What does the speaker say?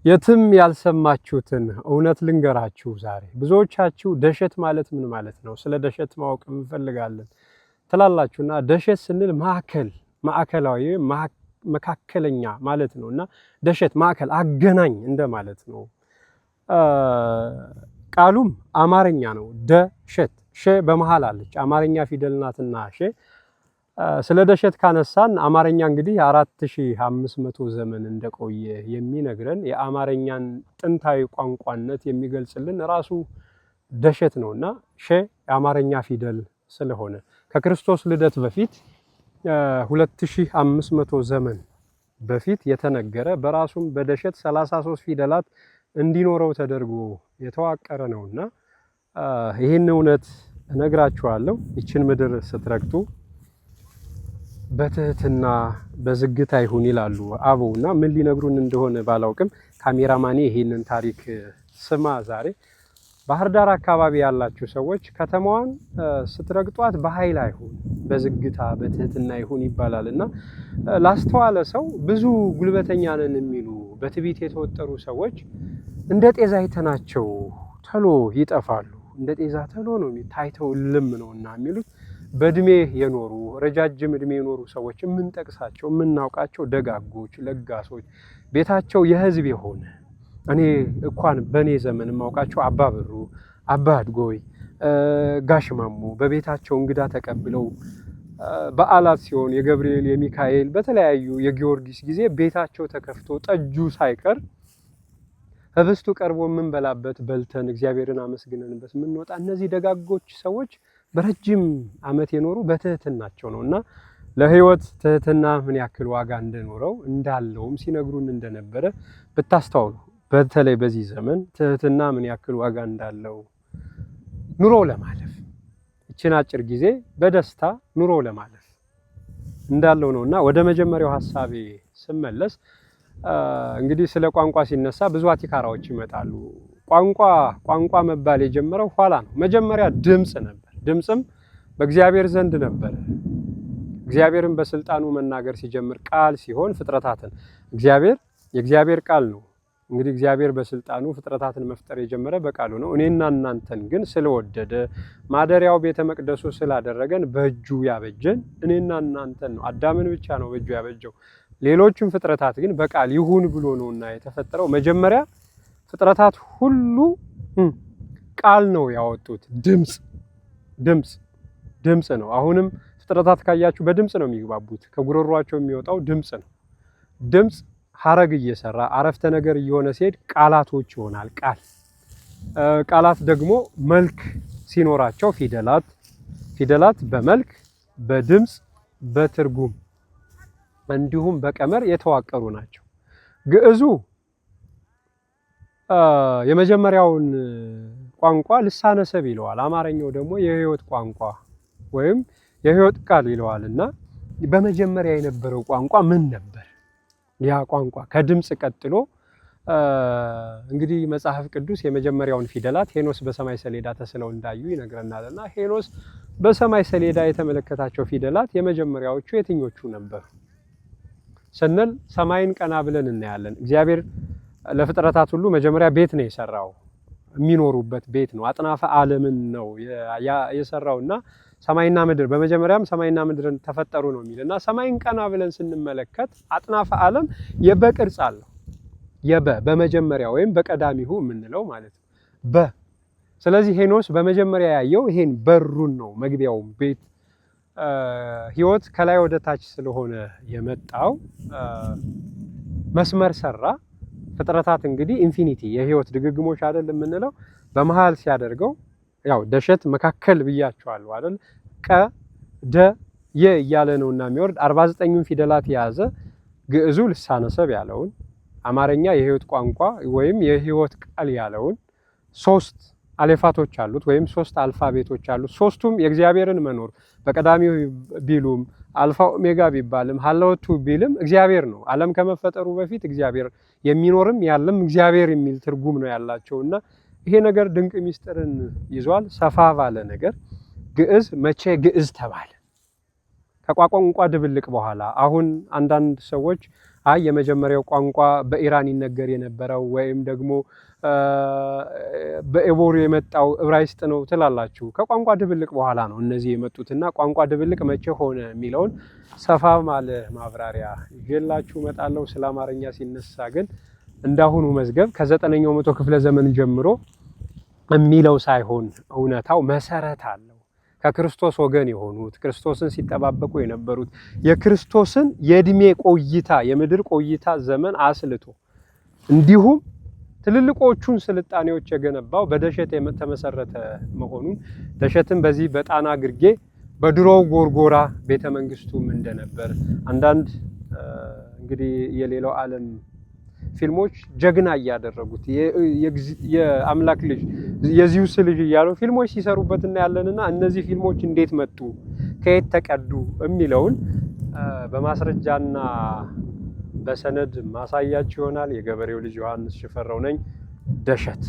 የትም ያልሰማችሁትን እውነት ልንገራችሁ ዛሬ። ብዙዎቻችሁ ደሸት ማለት ምን ማለት ነው? ስለ ደሸት ማወቅ እንፈልጋለን ትላላችሁና ደሸት ስንል ማዕከላዊ መካከለኛ ማለት ነውና ደሸት ማዕከል አገናኝ እንደማለት ነው። ቃሉም አማርኛ ነው። ደሸት ሸ በመሃል አለች አማርኛ ፊደል ናትና ሸ። ስለ ደሸት ካነሳን አማርኛ እንግዲህ 4500 ዘመን እንደቆየ የሚነግረን የአማርኛን ጥንታዊ ቋንቋነት የሚገልጽልን ራሱ ደሸት ነውና ሸ የአማርኛ ፊደል ስለሆነ ከክርስቶስ ልደት በፊት 2500 ዘመን በፊት የተነገረ በራሱም በደሸት 33 ፊደላት እንዲኖረው ተደርጎ የተዋቀረ ነውና ይህን እውነት እነግራችኋለሁ። ይችን ምድር ስትረግጡ በትህትና በዝግታ ይሁን ይላሉ አበውና ምን ሊነግሩን እንደሆነ ባላውቅም ካሜራማኔ ይሄንን ታሪክ ስማ። ዛሬ ባህር ዳር አካባቢ ያላችሁ ሰዎች ከተማዋን ስትረግጧት በኃይል አይሁን በዝግታ በትህትና ይሁን ይባላልና ላስተዋለ ሰው ብዙ ጉልበተኛ ነን የሚሉ በትዕቢት የተወጠሩ ሰዎች እንደ ጤዛ አይተናቸው ተሎ ይጠፋሉ። እንደ ጤዛ ተሎ ነው ታይተው ልም ነውና የሚሉት በእድሜ የኖሩ ረጃጅም እድሜ የኖሩ ሰዎች የምንጠቅሳቸው የምናውቃቸው ደጋጎች ለጋሶች ቤታቸው የህዝብ የሆነ እኔ እንኳን በኔ ዘመን የማውቃቸው አባ ብሩ፣ አባ አድጎይ፣ ጋሽ ማሙ በቤታቸው እንግዳ ተቀብለው በዓላት ሲሆን የገብርኤል የሚካኤል በተለያዩ የጊዮርጊስ ጊዜ ቤታቸው ተከፍቶ ጠጁ ሳይቀር ህብስቱ ቀርቦ የምንበላበት በልተን እግዚአብሔርን አመስግነንበት የምንወጣ እነዚህ ደጋጎች ሰዎች በረጅም ዓመት የኖሩ በትህትናቸው ነውና ለህይወት ትህትና ምን ያክል ዋጋ እንደኖረው እንዳለውም ሲነግሩን እንደነበረ ብታስተውሉ። በተለይ በዚህ ዘመን ትህትና ምን ያክል ዋጋ እንዳለው ኑሮ ለማለፍ እቺን አጭር ጊዜ በደስታ ኑሮ ለማለፍ እንዳለው ነውና ወደ መጀመሪያው ሐሳቤ ስመለስ እንግዲህ ስለ ቋንቋ ሲነሳ ብዙ አቲካራዎች ይመጣሉ። ቋንቋ መባል የጀመረው ኋላ ነው። መጀመሪያ ድምጽ ነበር። ድምጽም በእግዚአብሔር ዘንድ ነበር። እግዚአብሔርን በስልጣኑ መናገር ሲጀምር ቃል ሲሆን ፍጥረታትን የእግዚአብሔር ቃል ነው። እንግዲህ እግዚአብሔር በስልጣኑ ፍጥረታትን መፍጠር የጀመረ በቃሉ ነው። እኔና እናንተን ግን ስለወደደ ማደሪያው ቤተ መቅደሱ ስላደረገን በእጁ ያበጀን እኔና እናንተን ነው። አዳምን ብቻ ነው በእጁ ያበጀው። ሌሎችም ፍጥረታት ግን በቃል ይሁን ብሎ ነውና የተፈጠረው። መጀመሪያ ፍጥረታት ሁሉ ቃል ነው ያወጡት። ድምጽ ነው። አሁንም ፍጥረታት ካያችሁ በድምጽ ነው የሚግባቡት። ከጉሮሯቸው የሚወጣው ድምጽ ነው። ድምጽ ሐረግ እየሰራ አረፍተ ነገር እየሆነ ሲሄድ ቃላቶች ይሆናል። ቃላት ደግሞ መልክ ሲኖራቸው ፊደላት በመልክ በድምጽ በትርጉም እንዲሁም በቀመር የተዋቀሩ ናቸው። ግዕዙ የመጀመሪያውን ቋንቋ ልሳነ ሰብ ይለዋል። አማርኛው ደግሞ የህይወት ቋንቋ ወይም የህይወት ቃል ይለዋልና በመጀመሪያ የነበረው ቋንቋ ምን ነበር? ያ ቋንቋ ከድምጽ ቀጥሎ እንግዲህ መጽሐፍ ቅዱስ የመጀመሪያውን ፊደላት ሄኖስ በሰማይ ሰሌዳ ተስለው እንዳዩ ይነግረናልና ሄኖስ በሰማይ ሰሌዳ የተመለከታቸው ፊደላት የመጀመሪያዎቹ የትኞቹ ነበሩ ስንል ሰማይን ቀና ብለን እናያለን። እግዚአብሔር ለፍጥረታት ሁሉ መጀመሪያ ቤት ነው የሰራው። የሚኖሩበት ቤት ነው። አጥናፈ ዓለምን ነው የሰራውና ሰማይና ምድር በመጀመሪያም ሰማይና ምድርን ተፈጠሩ ነው የሚልና ሰማይን ቀና ብለን ስንመለከት አጥናፈ ዓለም የበቅርጽ አለው። በመጀመሪያ ወይም በቀዳሚሁ የምንለው ማለት ነው። ስለዚህ ሄኖስ በመጀመሪያ ያየው ይሄን በሩን ነው፣ መግቢያውን ቤት። ህይወት ከላይ ወደ ታች ስለሆነ የመጣው መስመር ሰራ። ፍጥረታት እንግዲህ ኢንፊኒቲ የህይወት ድግግሞች አይደል የምንለው በመሃል ሲያደርገው ያው ደሸት መካከል ብያቸዋለሁ አይደል የ እያለ ነውና የሚወርድ 49ን ፊደላት የያዘ ግዕዙ ልሳነ ሰብ ያለውን አማርኛ የህይወት ቋንቋ ወይም የህይወት ቃል ያለውን 3 አሌፋቶች አሉት ወይም 3 አልፋቤቶች አሉት። ሶስቱም የእግዚአብሔርን መኖር በቀዳሚው ቢሉም አልፋ ኦሜጋ ቢባልም ሀለወቱ ቢልም እግዚአብሔር ነው። ዓለም ከመፈጠሩ በፊት እግዚአብሔር የሚኖርም ያለም እግዚአብሔር የሚል ትርጉም ነው ያላቸውና ይሄ ነገር ድንቅ ሚስጥርን ይዟል። ሰፋ ባለ ነገር ግዕዝ መቼ ግዕዝ ተባለ? ከቋንቋ ድብልቅ በኋላ አሁን አንዳንድ ሰዎች አይ የመጀመሪያው ቋንቋ በኢራን ይነገር የነበረው ወይም ደግሞ በኤቦር የመጣው ዕብራይስጥ ነው ትላላችሁ። ከቋንቋ ድብልቅ በኋላ ነው እነዚህ የመጡትና ቋንቋ ድብልቅ መቼ ሆነ የሚለውን ሰፋ ማለ ማብራሪያ ይዤላችሁ እመጣለሁ። ስለ አማርኛ ሲነሳ ግን እንዳሁኑ መዝገብ ከ9ኛው መቶ ክፍለ ዘመን ጀምሮ የሚለው ሳይሆን እውነታው መሰረት አለው። ከክርስቶስ ወገን የሆኑት ክርስቶስን ሲጠባበቁ የነበሩት የክርስቶስን የእድሜ ቆይታ የምድር ቆይታ ዘመን አስልቶ እንዲሁም ትልልቆቹን ስልጣኔዎች የገነባው በደሸት የተመሰረተ መሆኑን ደሸትን በዚህ በጣና ግርጌ በድሮው ጎርጎራ ቤተመንግስቱም እንደነበር አንዳንድ እንግዲህ የሌላው ዓለም ፊልሞች ጀግና እያደረጉት የአምላክ ልጅ የዚዩስ ልጅ እያሉ ፊልሞች ሲሰሩበትና ያለንና እነዚህ ፊልሞች እንዴት መጡ ከየት ተቀዱ የሚለውን በማስረጃና በሰነድ ማሳያችሁ ይሆናል። የገበሬው ልጅ ዮሐንስ ሽፈራው ነኝ። ደሸት